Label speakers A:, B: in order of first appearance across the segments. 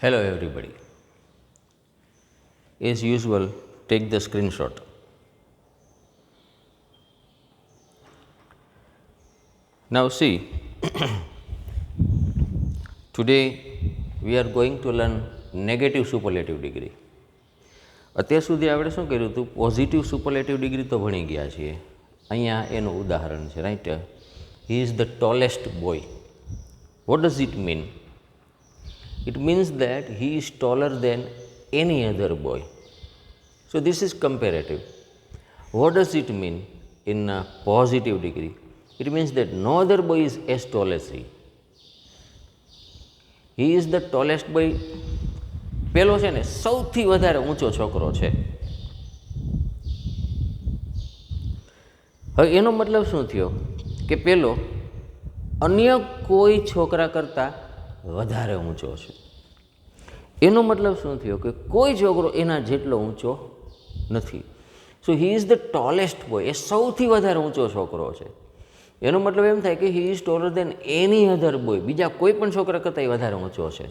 A: Hello everybody. As usual, take the screenshot. Now see, today we are going to learn negative superlative degree. અત્યાર સુધી આપણે શું કર્યું હતું? પોઝિટિવ સુપરલેટિવ ડિગ્રી તો ભણી ગયા છીએ. અહીંયા એનું ઉદાહરણ છે, right? He is the tallest boy. What does it mean? It means that he is taller than any other boy. So this is comparative. What does it mean in a positive degree? It means that no other boy is as tall as he. He is the tallest boy. પેલો છે ને સૌથી વધારે ઊંચો છોકરો છે. હવે એનો મતલબ શું થયો કે પેલો અન્ય કોઈ છોકરા કરતાં વધારે ઊંચો છે. એનો મતલબ શું થયો કે કોઈ છોકરો એના જેટલો ઊંચો નથી. So he is the tallest boy. એ સૌથી વધારે ઊંચો છોકરો છે. એનો મતલબ એમ થાય કે he is taller than any other boy. બીજા કોઈ પણ છોકરા કરતાં એ વધારે ઊંચો છે.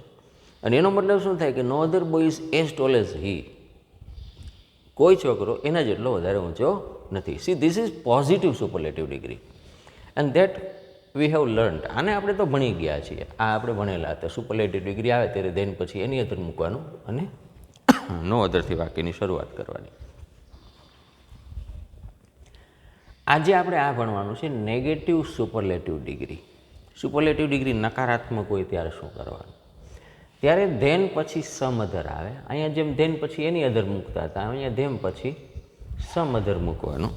A: અને એનો મતલબ શું થાય કે no other boy is as tall as he. કોઈ છોકરો એના જેટલો વધારે ઊંચો નથી. See, this is positive superlative degree and that we have learned. આને આપણે તો ભણી ગયા છીએ. આ આપણે ભણેલા હતા. સુપરલેટિવ ડિગ્રી આવે ત્યારે ધેન પછી એની અધર મૂકવાનું અને નો અધરથી વાક્યની શરૂઆત કરવાની. આજે આપણે આ ભણવાનું છે negative superlative degree. Superlative degree નકારાત્મક હોય ત્યારે શું કરવાનું? ત્યારે ધેન પછી સમ અધર આવે. અહીંયા જેમ ધેન પછી એની અધર મૂકતા હતા, અહીંયા ધેન પછી સમ અધર મૂકવાનું.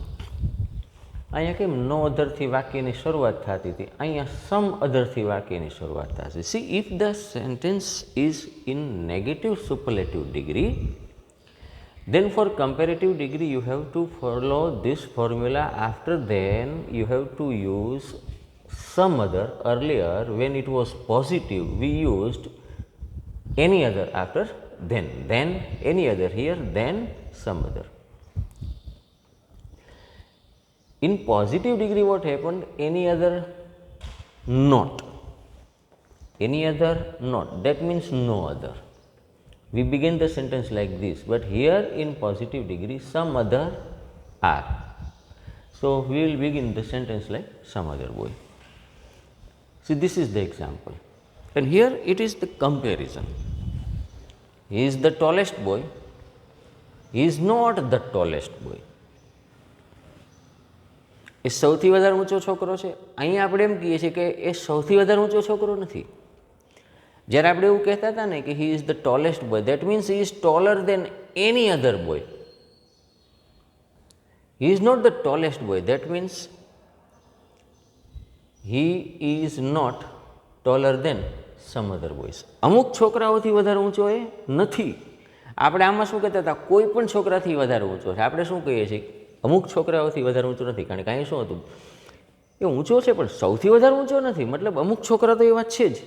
A: અહીંયા કેમ નો અધરથી વાક્યની શરૂઆત થતી હતી, અહીંયા સમ અધરથી વાક્યની શરૂઆત થશે. C, if the sentence is in negative superlative degree, then for comparative degree you have to follow this formula. After then you have to use some other. Earlier when it was positive we used any other after then any other. Here then some other. In positive degree what happened? Any other not. Any other not. That means no other. We begin the sentence like this, but here in positive degree some other are. So we will begin the sentence like some other boy. See, this is the example. And here it is the comparison. He is the tallest boy. He is not the tallest boy. એ સૌથી વધારે ઊંચો છોકરો છે. અહીંયા આપણે એમ કહીએ છીએ કે એ સૌથી વધારે ઊંચો છોકરો નથી. જ્યારે આપણે એવું કહેતા હતા ને કે he is the tallest boy, that means he is taller than any other boy. He is not the tallest boy, that means he is not taller than some other boys. અમુક છોકરાઓથી વધારે ઊંચો એ નથી. આપણે આમાં શું કહેતા હતા? કોઈ પણ છોકરાથી વધારે ઊંચો છે. આપણે શું કહીએ છીએ? અમુક છોકરાઓથી વધારે ઊંચો નથી. કારણ કે અહીં શું હતું? એ ઊંચો છે પણ સૌથી વધારે ઊંચો નથી. મતલબ અમુક છોકરા તો એવા છે જ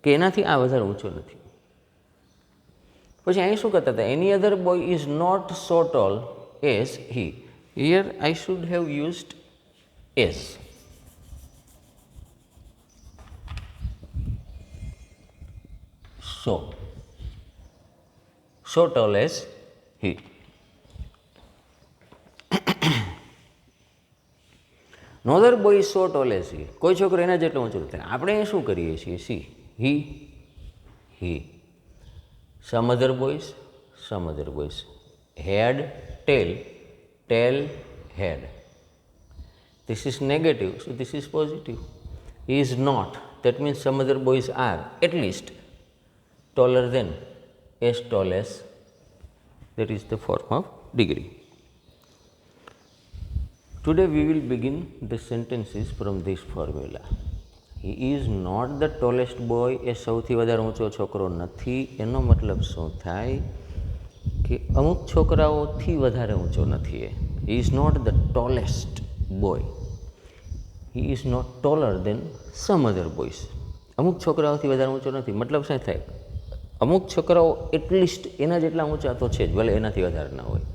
A: કે એનાથી આ વધારે ઊંચો નથી. પછી અહીં શું કહેતા હતા? Any other boy is not so tall as he. Here I should have used as. So tall as he. No other boy is so tall as he. કોઈ છોકરો એના જેટલો ઊંચો નથી. આપણે શું કરીએ છીએ? C, he. Some other boys. Head, tail, head. This is negative, so this is positive. He is not. That means some other boys are at least taller than, as tall as. That is the form of degree. Today we will begin the sentences from this formula. He is not the tallest boy. એ સૌથી વધારે ઊંચો છોકરો નથી. એનો મતલબ શું થાય કે અમુક છોકરાઓથી વધારે ઊંચો નથી. He is not the tallest boy. He is not taller than some other boys. અમુક છોકરાઓથી વધારે ઊંચો નથી. મતલબ શું થાય? અમુક છોકરાઓ એટલીસ્ટ એના જેટલા ઊંચા તો છે જ, ભલે એનાથી વધારે ના હોય.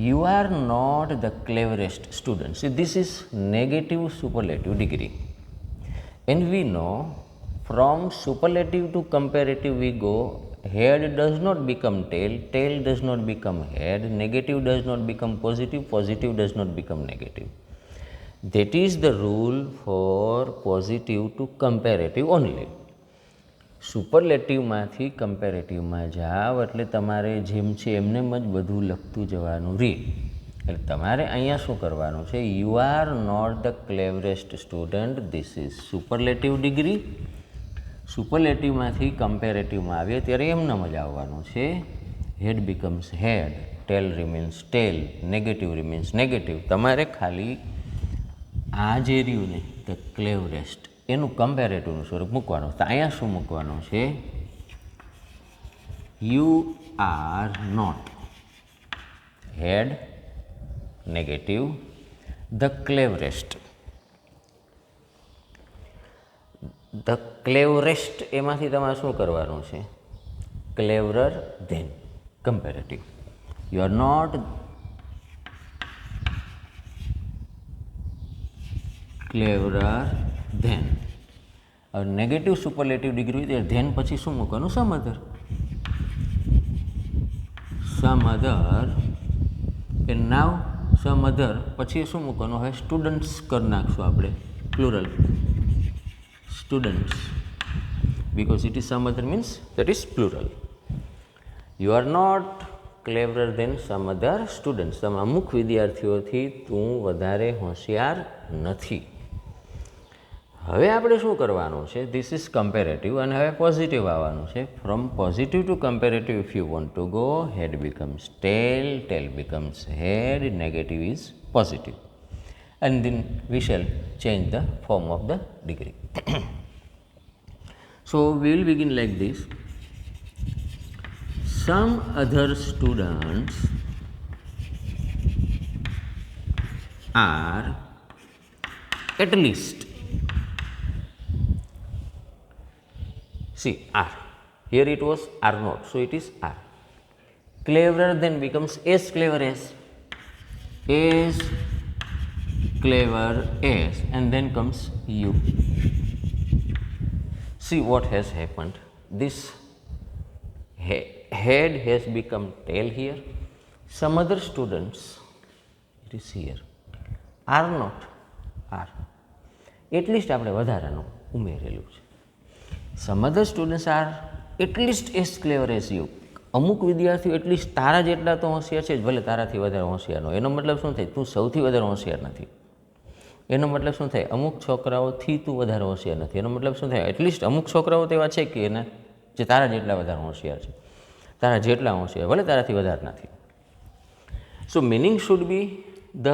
A: You are not the cleverest student. See, this is negative superlative degree. And we know from superlative to comparative we go. Head does not become tail, tail does not become head, negative does not become positive, positive does not become negative. That is the rule for positive to comparative only. સુપરલેટિવમાંથી કમ્પેરેટિવમાં જાવ એટલે તમારે જેમ છે એમને જ બધું લખતું જવાનું રહે. એટલે તમારે અહીંયા શું કરવાનું છે? You are not the cleverest student, this is superlative degree. સુપરલેટિવમાંથી કમ્પેરેટિવમાં આવીએ ત્યારે એમનામ જ આવવાનું છે. Head becomes head, tail remains tail, negative remains negative. તમારે ખાલી આ જે રહ્યું ને ધ ક્લેવરેસ્ટ એનું કમ્પેરેટિવનું સ્વરૂપ મૂકવાનું. તો અહીંયા શું મૂકવાનું છે? You are not head negative the cleverest. The cleverest એમાંથી તમારે શું કરવાનું છે? Cleverer than comparative. You are not cleverer than. હવે નેગેટિવ સુપરલેટિવ ડિગ્રી હોય ધેન પછી શું મૂકવાનું? સમ અધર. સમ અધર એન્ડ નાવ સમ અધર પછી શું મૂકવાનું? હવે સ્ટુડન્ટ્સ કરી નાખશું આપણે plural, students, because it is some other means that is plural. You are not cleverer than some other students. તમે અમુક વિદ્યાર્થીઓથી તું વધારે હોશિયાર નથી. હવે આપણે શું કરવાનું છે? ધીસ ઇઝ કમ્પેરેટિવ અને હવે પોઝિટિવ આવવાનું છે. From positive to comparative if you want to go, head becomes tail, tail becomes head, negative is positive. And then we shall change the form of the degree. So we will begin like this. Some other students are at least, see are, here it was are not, so it is are. Cleverer then becomes as clever as clever as, and then comes you. See what has happened. This head has become tail here. Some other students, it is here, are not, are. At least આપણે વધારાનું ઉમેરેલું છે. Some other students are at least as clever as you. અમુક વિદ્યાર્થીઓ at least તારા જેટલા તો હોશિયાર છે જ, ભલે તારાથી વધારે હોશિયાર ન હોય. એનો મતલબ શું થાય? તું સૌથી વધારે હોશિયાર નથી. એનો મતલબ શું થાય? અમુક છોકરાઓથી તું વધારે હોશિયાર નથી. એનો મતલબ શું થાય? એટલીસ્ટ અમુક છોકરાઓ તો એવા છે કે એના જે તારા જેટલા વધારે હોશિયાર છે, તારા જેટલા હોશિયાર, ભલે તારાથી વધારે નથી. So meaning should be the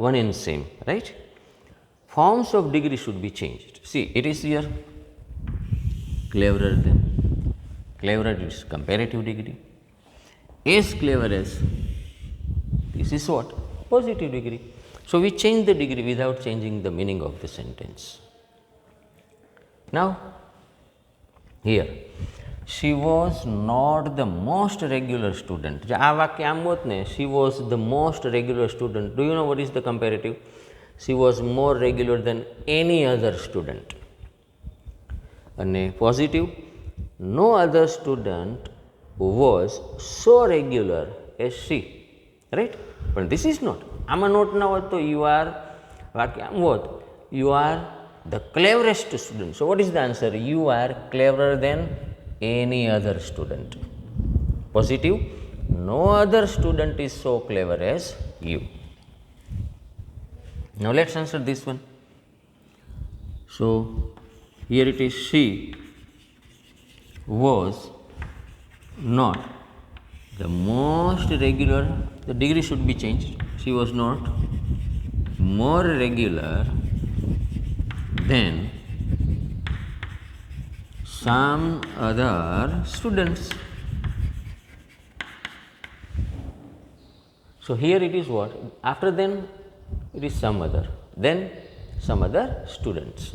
A: one and same, right? Forms of degree should be changed. See it is here cleverer than, cleverer is comparative degree, as clever as, this is what? Positive degree. So we change the degree without changing the meaning of the sentence. Now here, she was not the most regular student. આ વાક્ય આમ હોત ને, she was the most regular student. Do you know what is the comparative? She was more regular than any other student. અને positive, no other student was so regular as she, right? પણ this is not. આમાં not ના હોત તો you are, વાક્ય આમ હોત, you are the cleverest student. So what is the answer? You are cleverer than any other student. Positive, no other student is so clever as you. Now let's answer this one. So here it is, she was not the most regular, the degree should be changed. She was not more regular than some other students. So here it is what? After then it is some other, then some other students.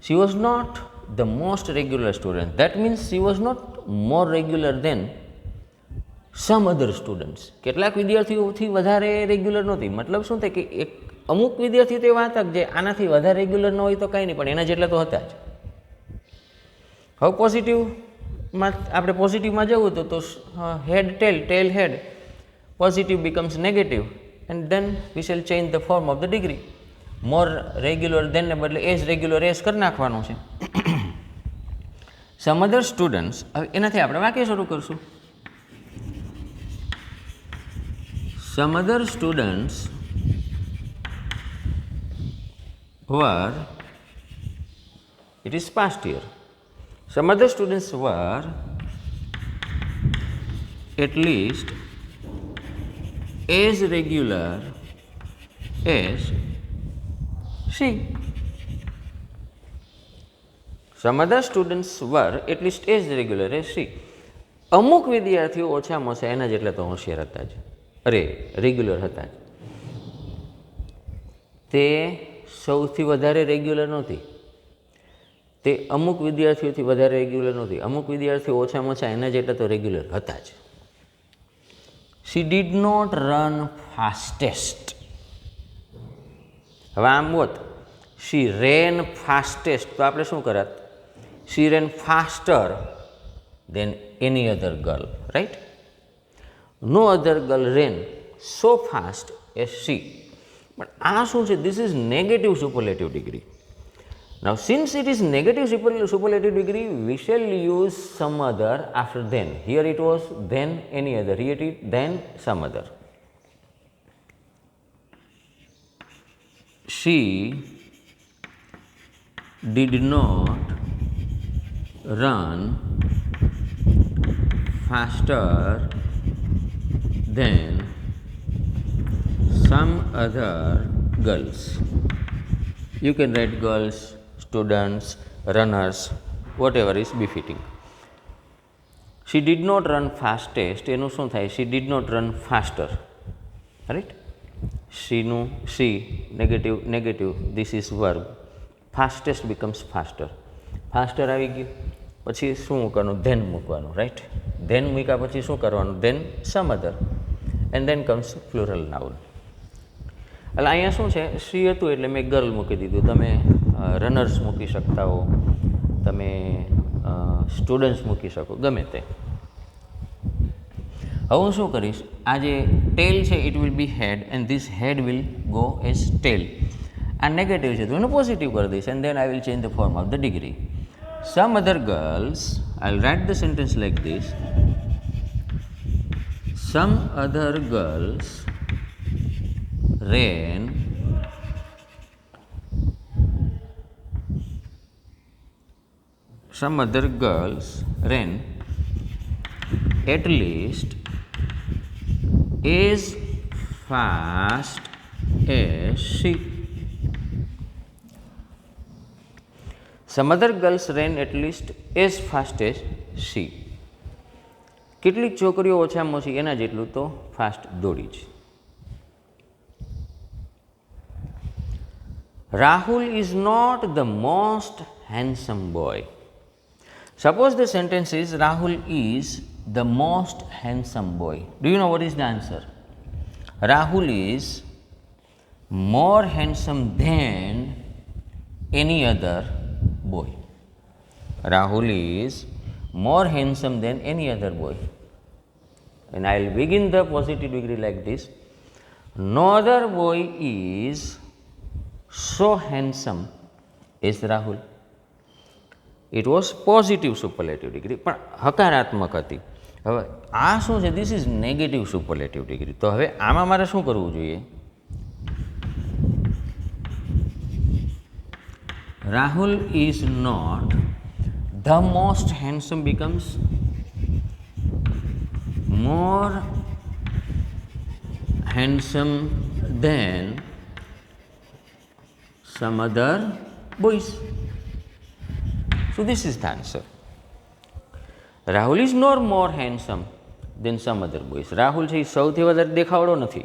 A: She was not the most regular student. That means she was not more regular than some other students. કેટલાક વિદ્યાર્થીઓથી વધારે regular નહોતી. મતલબ શું થાય કે એક અમુક વિદ્યાર્થીઓ તો એવા હતા કે જે આનાથી વધારે રેગ્યુલર ન હોય તો કાંઈ નહીં, પણ એના જેટલા તો હતા જ. હવે પોઝિટિવમાં આપણે પોઝિટિવમાં જવું હતું તો હેડ ટેલ હેડ, positive becomes negative and then we shall change the form of the degree. More regular than ને બદલે એઝ રેગ્યુલર એઝ કરી નાખવાનું છે. સમ અધર સ્ટુડન્ટ્સ, હવે એનાથી આપણે વાક્ય શરૂ કરશું. સમ other students were, it is past year, some other students were at least as regular as she. Some other students were at least as regular as she. અમુક વિદ્યાર્થીઓ ઓછામાં ઓછા એના જેટલા તો હોશિયાર હતા જ, અરે રેગ્યુલર હતા જ. તે સૌથી વધારે રેગ્યુલર નહોતી, તે અમુક વિદ્યાર્થીઓથી વધારે રેગ્યુલર નહોતી, અમુક વિદ્યાર્થીઓ ઓછામાં ઓછા એના જેટલા તો રેગ્યુલર હતા જ. She did not run fastest. હવે આમ હોત she ran fastest તો આપણે શું કરત? She ran faster than any other girl, right? No other girl ran so fast as she. But આ શું છે? This is negative superlative degree. Now since it is negative superlative degree, we shall use some other after then. Here it was then any other, here it is then some other. She did not run faster than some other girls. You can write girls, students, runners, whatever is befitting. She did not run fastest, એનું શું થાય? She did not run faster, right? she negative, this is verb. Fastest becomes faster. Faster આવી ગયું પછી શું મૂકવાનું? then મૂકવાનું, right? then મૂક્યા પછી શું કરવાનું? then some other and then comes plural noun. એટલે અહીંયા શું છે? she હતું એટલે મેં ગર્લ મૂકી દીધું. તમે રનર્સ મૂકી શકતા હો, તમે સ્ટુડન્ટ્સ મૂકી શકો, ગમે તે. હવે હું શું કરીશ? આ જે ટેલ છે it will be head and this head will go as tail. આ નેગેટિવ છે તો એને પોઝિટિવ કરી દઈશ and then I will change the form of the degree. Some other girls, I will write the sentence like this. Some other girls ran some other girls ran at least as fast as she. Some other girls ran at least as fast as she. કેટલીક છોકરીઓ ઓછામાં ઓછી એના જેટલું તો fast દોડી છે. Rahul is not the most handsome boy. Suppose the sentence is Rahul is the most handsome boy. Do you know what is the answer? Rahul is more handsome than any other boy. Rahul is more handsome than any other boy. And I will begin the positive degree like this. No other boy is so handsome as Rahul. It was positive superlative degree, પણ હકારાત્મક હતી. હવે આ શું છે? This is negative superlative degree. તો હવે આમાં મારે શું કરવું જોઈએ? Rahul is not the most handsome becomes more handsome than some other boys. So this is the answer. Rahul is not more handsome than some other boys. Rahul છે એ સૌથી વધારે દેખાવડો નથી,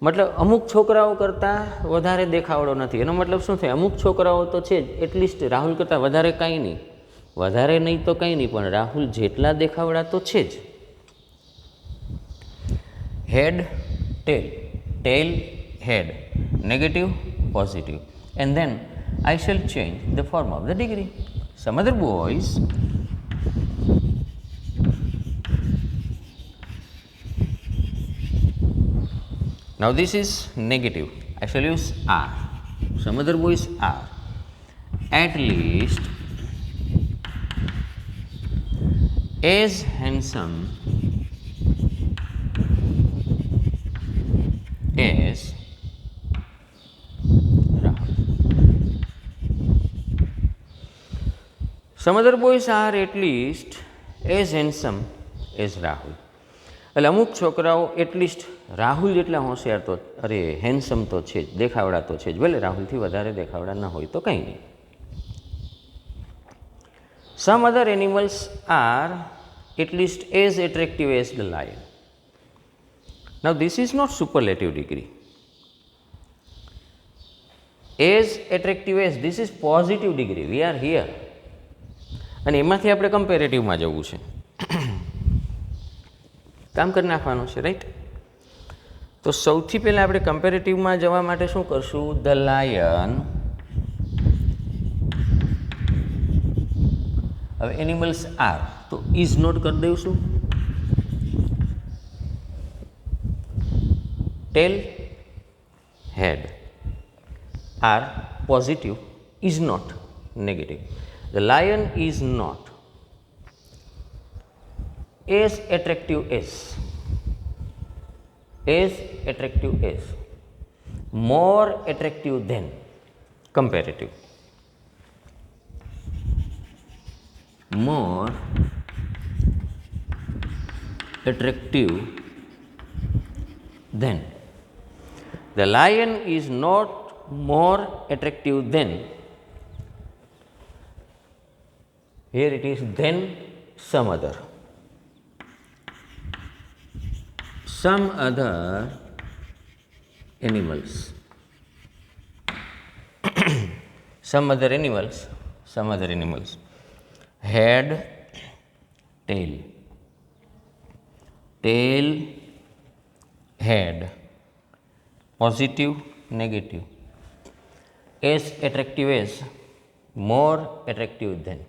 A: મતલબ અમુક છોકરાઓ કરતાં વધારે દેખાવડો નથી. એનો મતલબ શું થાય? અમુક છોકરાઓ તો છે જ, એટલીસ્ટ રાહુલ કરતાં વધારે કાંઈ નહીં, વધારે નહીં તો કંઈ નહીં, પણ રાહુલ જેટલા દેખાવડા તો છે જ. Head tail, tail head, negative positive, and then I shall change the form of the degree. some other boys now this is negative, I shall use are. Some other boys are at least as handsome as Rahul. Some other boys are at least as handsome as Rahul. એટલે અમુક છોકરાઓ at least Rahul જેટલા હોશિયાર તો અરે handsome તો છે જ, દેખાવડા તો છે જ, ભલે રાહુલથી વધારે દેખાવડા ન હોય તો કંઈ નહીં. Some other animals are at least as attractive as the lion. Now this is not superlative degree. As attractive as, this is positive degree. We are here. અને એમાંથી આપણે કમ્પેરેટિવમાં જવું છે. કામ કરી નાખવાનું છે, રાઈટ? તો સૌથી પહેલાં આપણે કમ્પેરેટિવમાં જવા માટે શું કરશું? The lion. હવે એનિમલ્સ આર તો ઇઝ નોટ કરી દઈશું. Tail, head are positive, is not negative. The lion is not as attractive as more attractive than comparative, more attractive than. The lion is not more attractive than, here it is than some other animals. some other animals head, tail, head, positive, negative, as attractive as, more attractive than,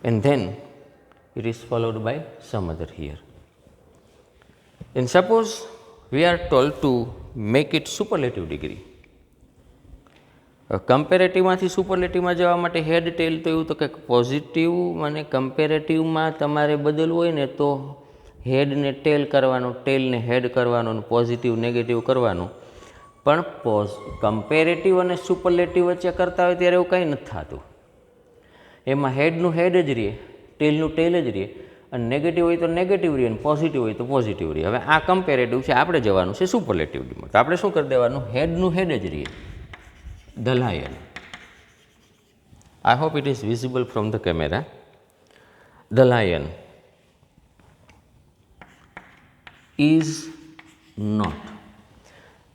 A: and then it is followed by some other here. And suppose we are told to make it superlative degree. કમ્પેરેટિવમાંથી સુપરલેટિવમાં જવા માટે હેડ ટેલ તો એવું તો કંઈક positive અને કમ્પેરેટિવમાં તમારે બદલવું હોય ને તો હેડને ટેલ કરવાનું, ટેલને હેડ કરવાનું, પોઝિટિવ નેગેટિવ કરવાનું. પણ કમ્પેરેટિવ અને સુપરલેટિવ વચ્ચે કરતા હોય ત્યારે એવું કંઈ નથી થતું. એમાં હેડનું હેડ જ રહે, ટેલનું ટેલ જ રહે, અને નેગેટિવ હોય તો નેગેટિવ રહે, અને પોઝિટિવ હોય તો પોઝિટિવ રહે. હવે આ કમ્પેરેટિવ છે, આપણે જવાનું છે સુપરલેટિવમાં. તો આપણે શું કરી દેવાનું? હેડનું હેડ જ રહે. The lion. I hope it is visible from the camera. The lion is not.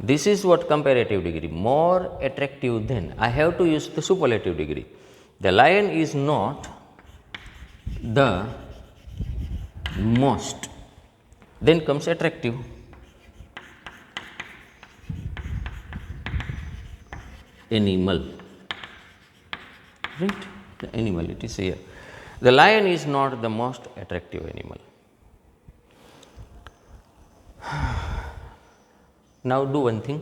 A: This is what comparative degree, more attractive than. I have to use the superlative degree. The lion is not the most. Then comes attractive. Animal. Right? The animal, it is here. The lion is not the most attractive animal. Now do one thing.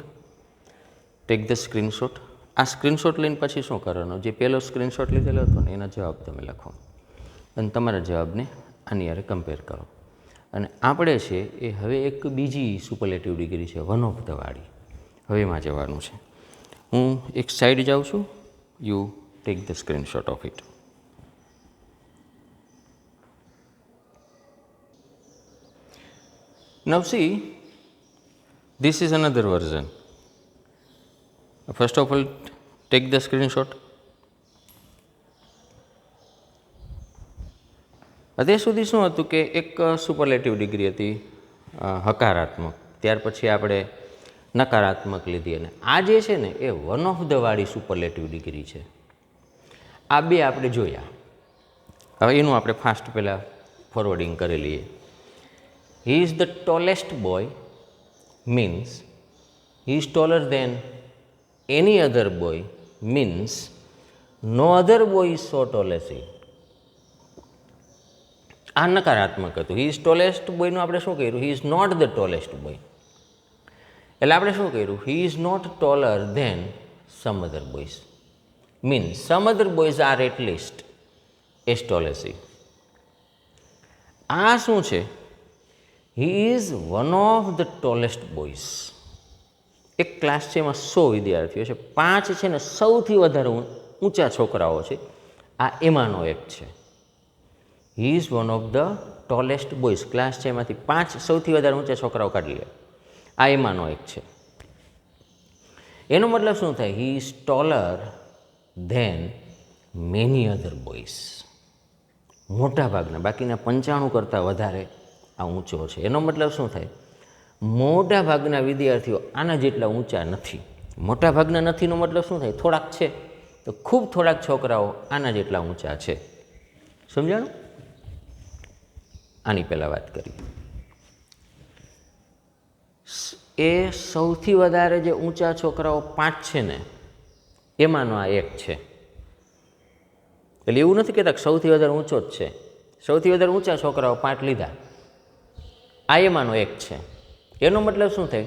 A: Take the screenshot. આ screenshot લઈને પછી શું કરવાનું? જે પહેલો screenshot લીધેલો હતો ને એના જવાબ તમે લખો અને તમારા જવાબને આની યારે કમ્પેર કરો. અને આપણે છે એ હવે એક બીજી સુપરલેટિવ ડિગ્રી છે, વન ઓફ ધ વાળી. હવે એમાં જવાનું છે. હું એક સાઈડ જાઉં છું. You take the screenshot of it. Now see, this is another version. First of all, take the screenshot. અત્યાર સુધી શું હતું કે એક સુપરલેટિવ ડિગ્રી હતી હકારાત્મક, ત્યાર પછી આપણે નકારાત્મક લીધી, અને આ જે છે ને એ વન ઓફ ધ વાળી સુપરલેટિવ ડિગ્રી છે. આ બે આપણે જોયા. હવે એનું આપણે ફાસ્ટ પહેલાં ફોરવર્ડિંગ કરી લઈએ. He is the tallest boy means he is taller than any other boy means no other boy is so tall as he. આ નકારાત્મક હતું. હી ઇઝ ટોલેસ્ટ બોયનું આપણે શું કર્યું? He is not the tallest boy. એટલે આપણે શું કર્યું? He is not taller than some other boys. Means some other boys are at least as tall as he. આ શું છે? He is one of the tallest boys. એક class છે, એમાં 100 વિદ્યાર્થીઓ છે, 5 છે ને સૌથી વધારે ઊંચા છોકરાઓ છે, આ એમાંનો એક છે. He is one of the tallest boys. Class છે એમાંથી 5 સૌથી વધારે ઊંચા છોકરાઓ કાઢી લે, આ એમાંનો એક છે. એનો મતલબ શું થાય? He is taller than many other boys. મોટા ભાગના, બાકીના 95 કરતાં વધારે આ ઊંચો છે. એનો મતલબ શું થાય? મોટા ભાગના વિદ્યાર્થીઓ આના જેટલા ઊંચા નથી. મોટા ભાગના નથીનો મતલબ શું થાય? થોડાક છે, તો ખૂબ થોડાક છોકરાઓ આના જેટલા ઊંચા છે. સમજાણું? આની પહેલાં વાત કરી. એ સૌથી વધારે જે ઊંચા છોકરાઓ 5 છે ને, એમાંનો આ એક છે. એટલે એવું નથી કહેતા કે સૌથી વધારે ઊંચો જ છે. સૌથી વધારે ઊંચા છોકરાઓ 5 લીધા, આ એમાંનો એક છે. એનો મતલબ શું થાય?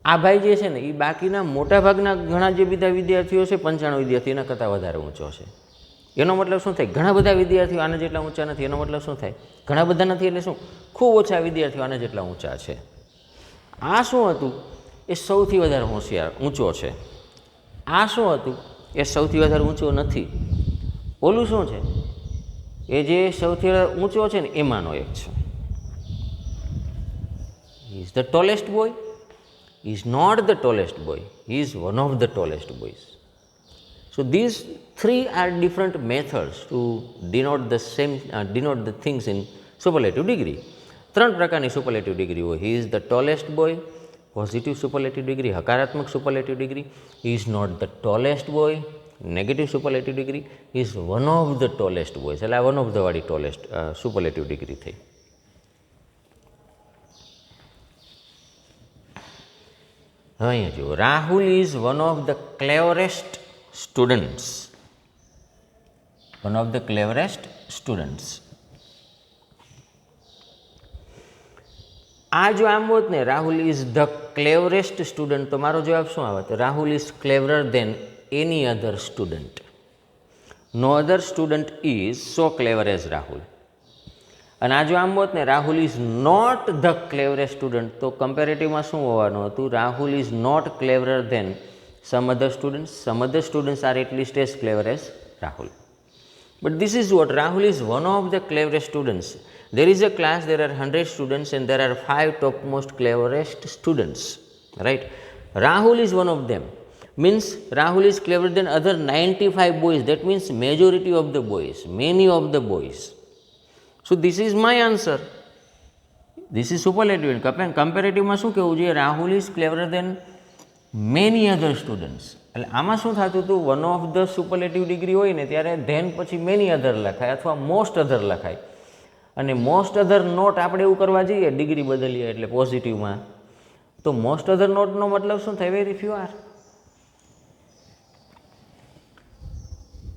A: આ ભાઈ જે છે ને એ બાકીના મોટાભાગના ઘણા જે બધા વિદ્યાર્થીઓ છે, 95 વિદ્યાર્થી, એના કરતાં વધારે ઊંચો છે. એનો મતલબ શું થાય? ઘણા બધા વિદ્યાર્થીઓ આના જેટલા ઊંચા નથી. એનો મતલબ શું થાય? ઘણા બધા નથી એટલે શું? ખૂબ ઓછા વિદ્યાર્થીઓ આના જેટલા ઊંચા છે. આ શું હતું? એ સૌથી વધારે હોશિયાર ઊંચો છે. આ શું હતું? એ સૌથી વધારે ઊંચો નથી. ઓલું શું છે? એ જે સૌથી વધારે ઊંચો છે ને એમાંનો એક છે. He is the tallest boy. He is not the tallest boy. He is one of the tallest boys. So these 3 are different methods to denote the things in superlative degree. 3 પ્રકારની superlative degree હોય. He is the tallest boy, positive superlative degree, હકારાત્મક superlative degree. He is not the tallest boy, negative superlative degree. He is one of the tallest boys. એટલે આ one of the વાળી tallest superlative degree થઈ. અહીંયા જુઓ, Rahul is one of the cleverest students. One of the cleverest students. આ જો આમ હોત ને, Rahul is the cleverest student, તો મારો જવાબ શું આવે? તો Rahul is cleverer than any other student. No other student is so clever as Rahul. અને આ જો આમ હોત ને, Rahul is not the cleverest student, તો કમ્પેરેટિવમાં શું હોવાનું હતું? Rahul is not cleverer than some other students. Some other students are at least as clever as Rahul. But this is what Rahul is one of the cleverest students. There is a class, there are 100 students and there are 5 topmost cleverest students, right? Rahul is one of them. Means Rahul is cleverer than other 95 boys. That means majority of the boys, many of the boys. So this is my answer. This is superlative. Comparative માં શું કહેવું જોઈએ? Rahul is cleverer than many other students. એટલે આમાં શું થતું હતું? One of the superlative degree હોય ને ત્યારે ધેન પછી મેની અધર લખાય અથવા મોસ્ટ અધર લખાય. અને મોસ્ટ અધર નોટ આપણે એવું કરવા જઈએ, ડિગ્રી બદલીએ એટલે પોઝિટિવમાં, તો મોસ્ટ અધર નોટનો મતલબ શું થાય? Very few are.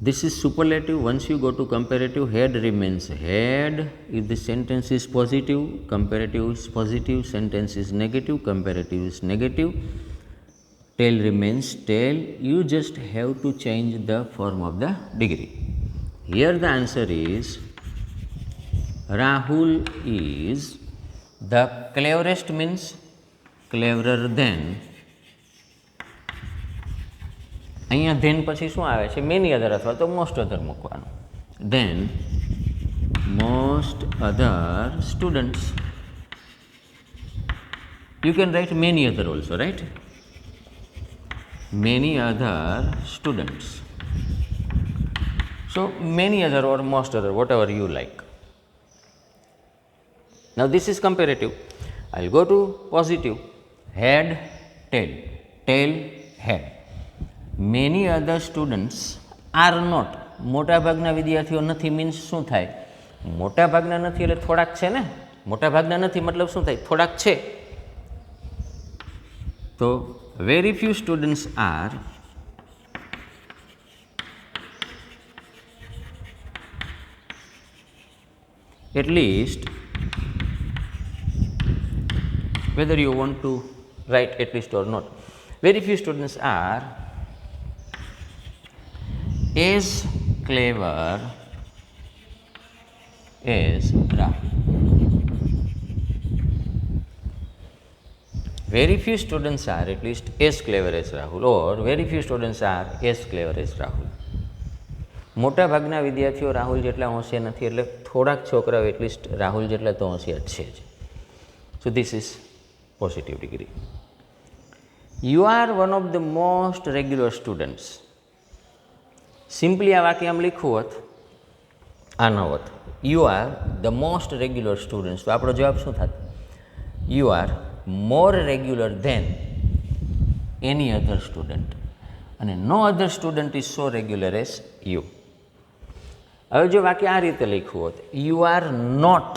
A: This is superlative. Once you go to comparative, head remains head. If the sentence is positive, comparative is positive. Sentence is negative, comparative is negative. Tail remains tail. You just have to change the form of the degree. Here the answer is Rahul is the cleverest, means cleverer than. અહીંયા than પછી શું આવે છે? Many other અથવા તો most other મૂકવાનું. Than most other students. You can write many other also, right? many other students. So many other or most other, whatever you like. Now this is comparative. I'll go to positive. Head, tail, tail, head. Many other students are not. મોટા ભાગના વિદ્યાર્થીઓ નથી means શું થાય? મોટા ભાગના નથી એટલે થોડાક છે ને. મોટા ભાગના નથી મતલબ શું થાય? થોડાક છે. તો very few students are at least, whether you want to write at least or not, very few students are as clever as Rahul. Very few students are at least as clever as Rahul, or very few students are as clever as Rahul. મોટા ભાગના વિદ્યાર્થીઓ રાહુલ જેટલા હોશિયાર નથી, એટલે થોડાક છોકરાઓ at least Rahul જેટલા તો હોશિયાર છે જ. So this is positive degree. You are one of the most regular students. Simply આ વાક્ય આમ લીખવું હોત, આ ન હોત. You are the most regular students, તો આપણો જવાબ શું થાત? You are more regular than any other student, અને no other student is so regular as you. હવે જો વાક્ય આ રીતે લખ્યું હોત, you are not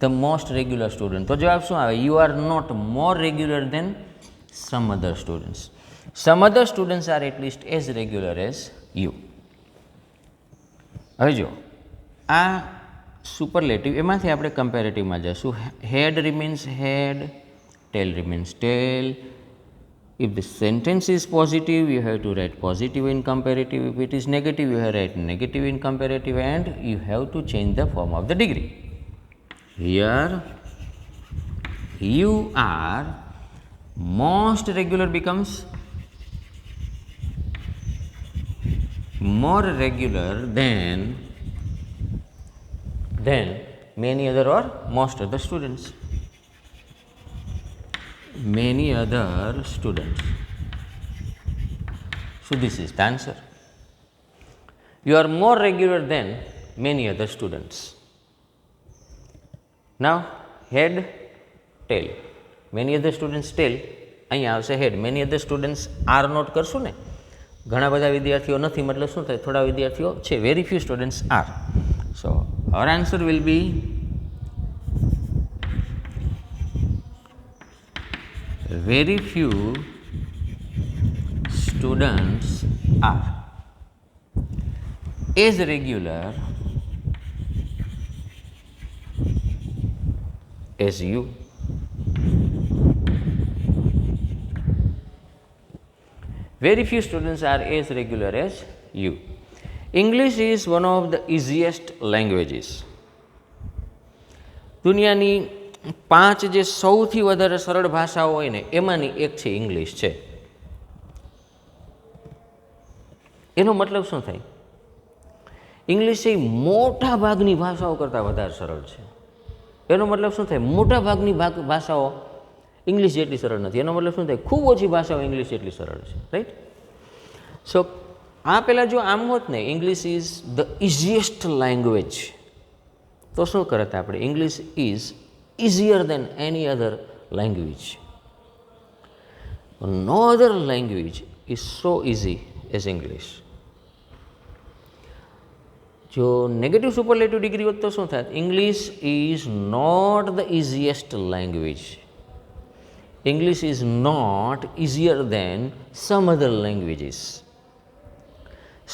A: the most regular student, તો જવાબ શું આવે? You are not more regular than some other students. Some other students are at least as regular as you. હવે જો આ સુપરલેટિવ, એમાંથી આપણે કમ્પેરેટિવમાં જઈશું. Head remains head, tail remains tail. If the sentence is positive, you have to write positive in comparative. If it is negative, you have to write negative in comparative, and you have to change the form of the degree. Here, you are most regular becomes more regular than many other or most other students. Many other students. So this is the answer. You are more regular than many other students. Now head, tail. Many other students tail. અહીંયા આવશે head. Many other students are not કરશું ને. ઘણા બધા વિદ્યાર્થીઓ નથી, મતલબ શું થાય? થોડા વિદ્યાર્થીઓ છે. Very few students are. So our answer will be very few students are as regular as you. Very few students are as regular as you. English is one of the easiest languages. દુનિયાની 5 જે સૌથી વધારે સરળ ભાષાઓ હોય ને એમાંની એક છે ઇંગ્લિશ છે. એનો મતલબ શું થાય? ઇંગ્લિશ એ મોટા ભાગની ભાષાઓ કરતાં વધારે સરળ છે. એનો મતલબ શું થાય? મોટા ભાગની ભાષાઓ ઇંગ્લિશ જેટલી સરળ નથી. એનો મતલબ શું થાય? ખૂબ ઓછી ભાષાઓ ઇંગ્લિશ જેટલી સરળ છે. રાઈટ? સો આ પહેલાં જો આમ હોત ને, English is the easiest language, તો શું કરત આપણે? English is easier than any other language. No other language is so easy as English. જો નેગેટિવ સુપરલેટિવ ડિગ્રી હોત તો શું થાય? English is not the easiest language. English is not easier than some other languages.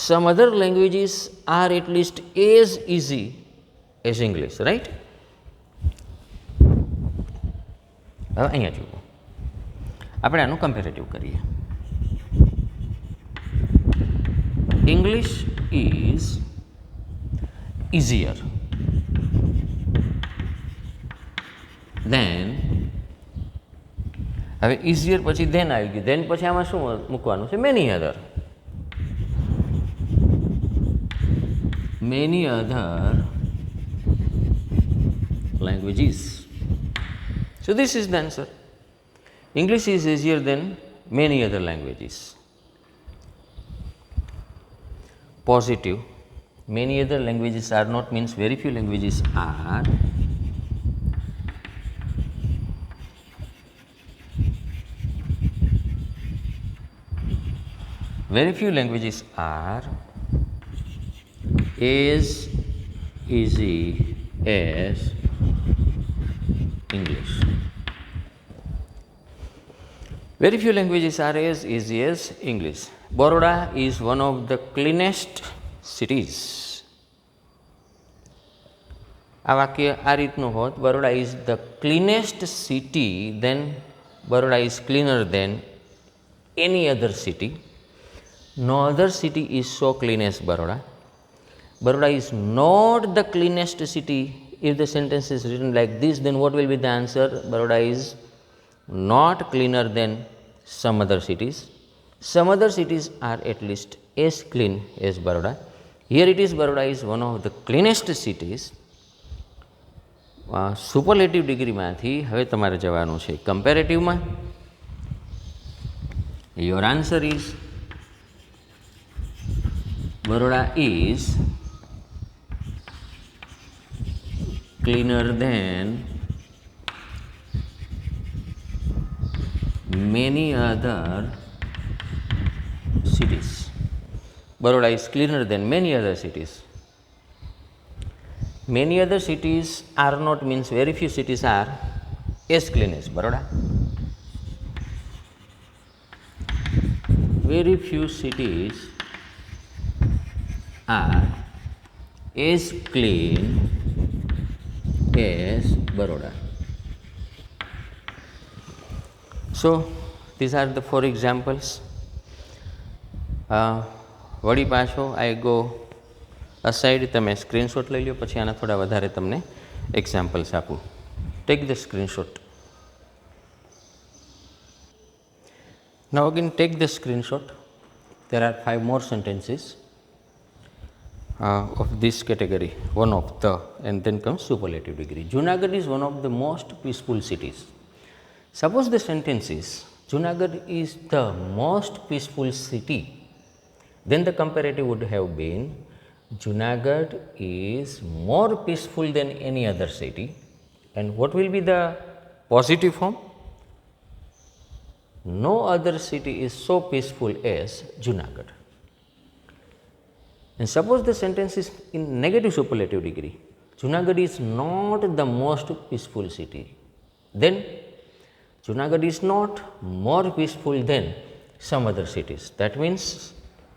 A: Some other languages are at least as easy as English. Right? હવે અહીંયા જુઓ, આપણે આનું કમ્પેરેટિવ કરીએ. ઇંગ્લિશ ઇઝ ઇઝીયર દેન, હવે ઇઝીયર પછી ધેન આવી ગયું. ધેન પછી આમાં શું મૂકવાનું છે? Many other. Many other languages. So this is the answer. English is easier than many other languages. Positive. Many other languages are not means very few languages are. Very few languages are as easy as English. Very few languages are as easy as English. Baroda is one of the cleanest cities. આ વાક્ય આ રીતનું હોત, Baroda is the cleanest city, then Baroda is cleaner than any other city. No other city is so clean as Baroda. Baroda is not the cleanest city. If the sentence is written like this, then what will be the answer? Baroda is not cleaner than some other cities. Some other cities are at least as clean as Baroda. Here it is, Baroda is one of the cleanest cities. Superlative ડિગ્રીમાંથી હવે તમારે જવાનું છે કમ્પેરેટિવમાં. Your answer is Baroda is cleaner than many other cities. Baroda is cleaner than many other cities. Many other cities are not means very few cities are as clean as Baroda. Very few cities are as clean as Baroda. So these are the 4 examples. વળી પાછો I go aside, તમે screenshot લઈ લો, પછી આના થોડા વધારે તમને examples આપું. Take the screenshot. Now again take the screenshot. There are 5 more sentences of this category, one of the, and then comes superlative degree. Junagadh is one of the most peaceful cities. Suppose the sentence is Junagadh is the most peaceful city, then the comparative would have been Junagadh is more peaceful than any other city. And what will be the positive form? No other city is so peaceful as Junagadh. And suppose the sentence is in negative superlative degree, Junagadh is not the most peaceful city, then Junagadh is not more peaceful than some other cities. That means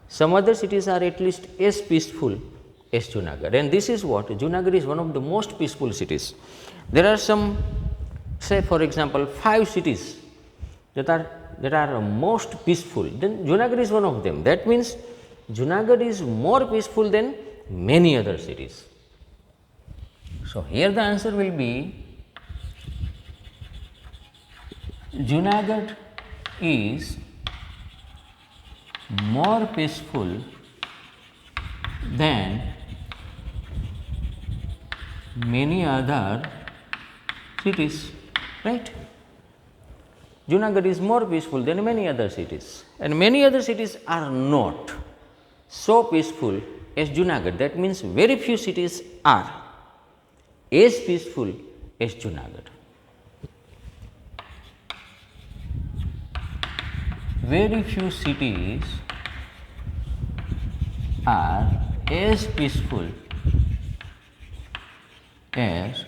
A: some other cities are at least as peaceful as Junagadh. And this is what Junagadh is one of the most peaceful cities. There are some, say for example, 5 cities that are most peaceful, then Junagadh is one of them. That means Junagadh is more peaceful than many other cities. So here the answer will be Junagadh is more peaceful than many other cities, right? Junagadh is more peaceful than many other cities, and many other cities are not so peaceful as Junagadh. That means very few cities are as peaceful as Junagadh. Very few cities are as peaceful as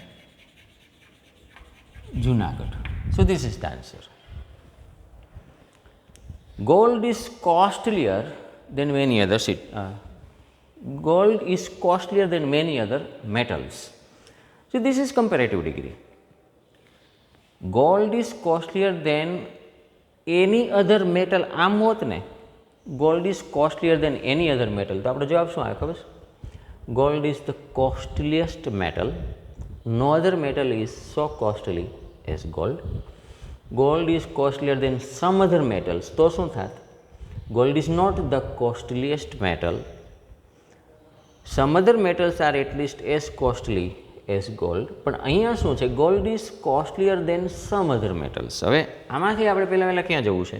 A: Junagadh. So this is the answer. Gold is costlier than many other gold is costlier than many other metals. So this is comparative degree. Gold is costlier than any other metal. આમ હોત ને gold is costlier than any other metal, તો આપણો જવાબ શું આવે ખબર છે? Gold is the costliest metal. No other metal is so costly as gold. Gold is costlier than some other metals. તો શું થાત? Gold is not the costliest metal. Some other metals are at least as costly as gold. પણ અહીંયા શું છે? Gold is costlier than some other metals. હવે આમાંથી આપણે પહેલાં ક્યાં જવું છે?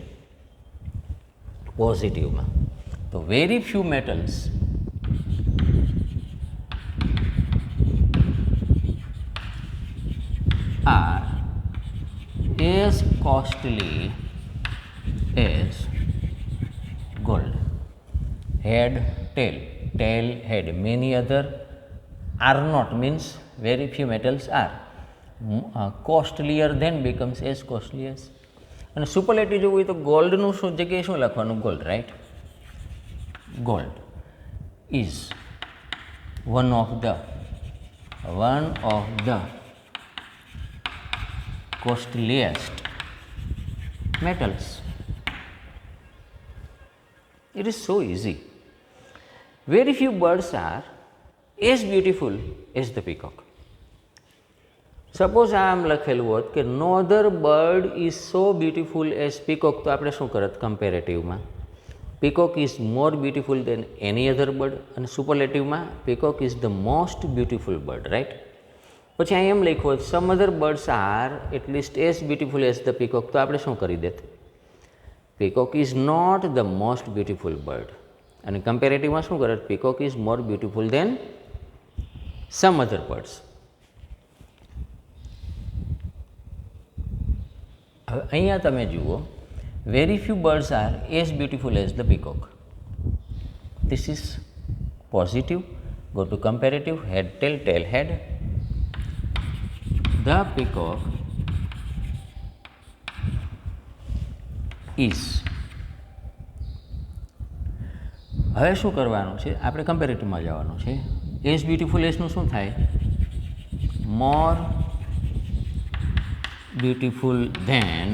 A: પોઝિટિવમાં. તો very few metals are as costly as gold. Head, tail, tail, head. Many other are not means very few metals are. Costlier than becomes as costly as. અને superlative જોવું હોય તો ગોલ્ડનું શું જગ્યાએ શું લખવાનું? Gold, right? Gold is one of the one of the costliest metals. It is so easy. Very few birds are as beautiful as the peacock. Suppose આમ લખેલું હોત કે no other bird is so beautiful as peacock, તો આપણે શું કરત કમ્પેરેટિવમાં? Peacock is more beautiful than any other bird, અને સુપરલેટિવમાં peacock is the most beautiful bird, right? પછી અહીં એમ લખ્યું હોત some other birds are at least as beautiful as the peacock, તો આપણે શું કરી દેત? Peacock is not the most beautiful bird, અને કમ્પેરેટિવમાં શું કરત? Peacock is more beautiful than some other birds. હવે અહીંયા તમે જુઓ, very few birds are as beautiful as the peacock. This is positive. Go to comparative, head tail, tail head. The peacock is. હવે શું કરવાનું છે? આપણે કમ્પેરેટિવમાં જવાનું છે. એઝ બ્યુટિફુલ એઝનું શું થાય? મોર beautiful than,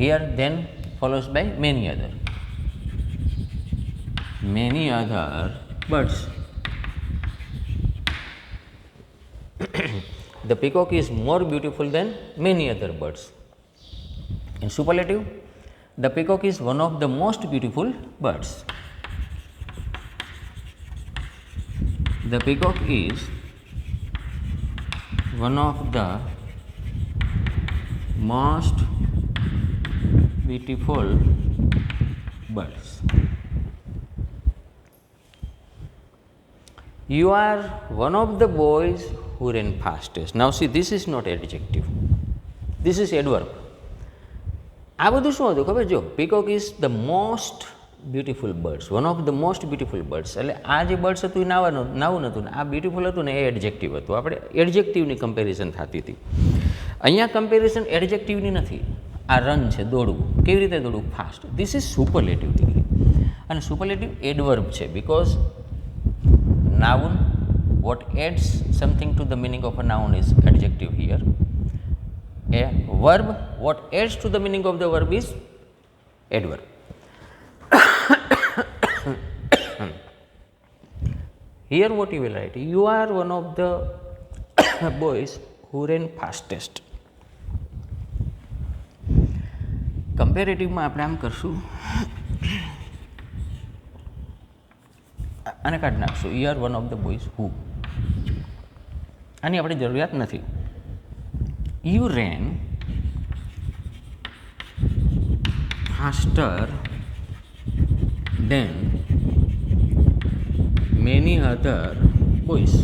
A: here then follows by many other birds. The peacock is more beautiful than many other birds. In superlative, the peacock is one of the most beautiful birds. The peacock is one of the most beautiful birds. You are one of the boys who ran fastest. Now see, this is not adjective, this is adverb. આ બધું શું હતું ખબર? જો peacock is the most beautiful birds, one of the most beautiful birds, એટલે આ જે birds હતું એ નાવું નહોતું ને, આ બ્યુટિફુલ હતું ને એ એડજેક્ટિવ હતું. આપણે એડજેક્ટિવની કમ્પેરિઝન થતી હતી. અહીંયા કમ્પેરિઝન એડજેક્ટિવની નથી. આ રન છે, દોડવું. કેવી રીતે દોડવું? Fast. This is superlative degree, અને સુપરલેટિવ એડવર્બ છે, because noun what adds something to the meaning of a noun is adjective here. A verb what adds to the meaning of the verb is adverb. Here what you will write? You are one of the boys who ran fastest. કમ્પેરેટિવમાં આપણે આમ કરશું, આને કાઢી નાખશું. You are one of the boys who. આની આપણે જરૂરિયાત નથી. You ran faster than many other boys.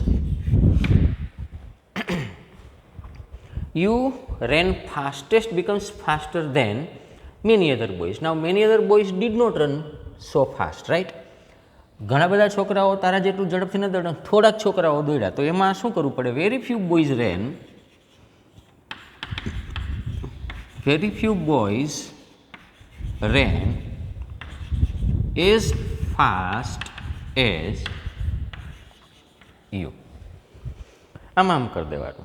A: You ran fastest becomes faster than many other boys. Now many other boys did not run so fast, right? ઘણા બધા છોકરાઓ તારા જેટલું ઝડપથી ન દોડ્યા, થોડાક છોકરાઓ દોડ્યા. તો એમાં શું કરવું પડે? Very few boys rain, very few boys ran as fast as you. આમ કરી દેવાનું.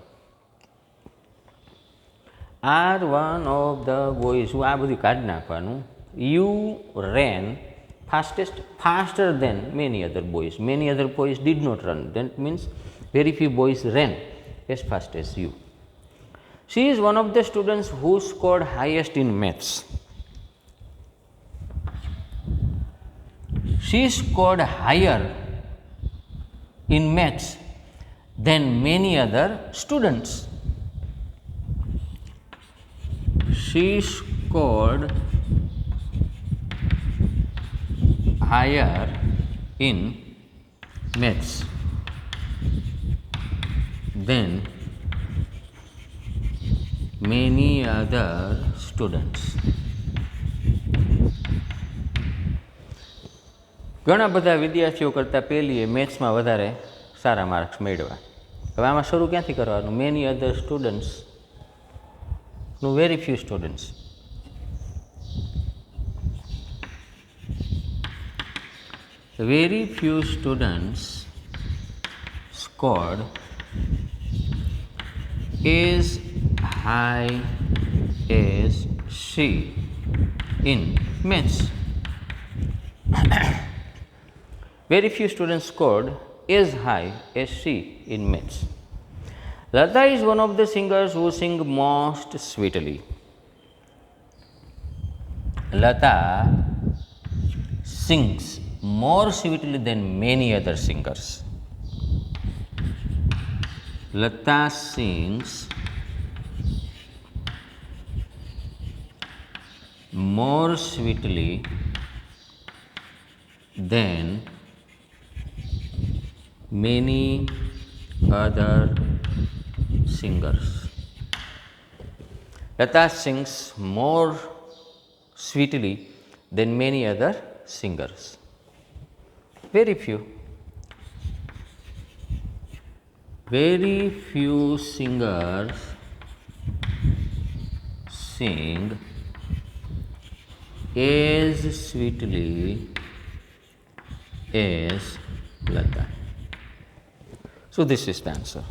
A: Are one of the boys, હું આ બધું કાઢી નાખવાનું. You ran fastest, faster than many other boys. Many other boys did not run. That means very few boys ran as fast as you. She is one of the students who scored highest in maths. She scored higher in maths than many other students. She scored higher in maths than many other students. ઘણા બધા વિદ્યાર્થીઓ કરતાં પહેલીએ મેથ્સમાં વધારે સારા marks મેળવ્યા. હવે આમાં શરૂ ક્યાંથી કરવાનું? મેની અધર સ્ટુડન્ટ્સનું very few students. Very few students scored as high as she in maths. Very few students scored as high as she in maths. Lata is one of the singers who sing most sweetly. Lata sings more sweetly than many other singers. Lata sings more sweetly than many other singers. Lata sings more sweetly than many other singers. Very few singers sing as sweetly as Lata. So this is the answer.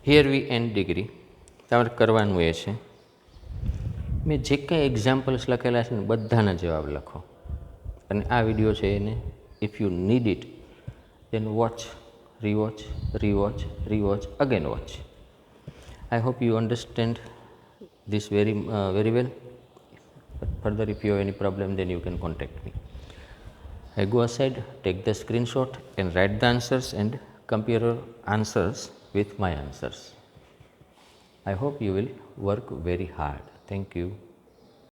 A: Here we end degree. તમારે કરવાનું એ છે મેં જે કંઈ examples લખેલા છે ને બધાના જવાબ લખો અને આ વિડીયો છે એને if you need it then watch, rewatch, again watch. I hope you understand this very well. But further, if you have any problem, then you can contact me. I go aside, take the screenshot and write the answers and compare your answers with my answers. I hope you will work very hard. Thank you.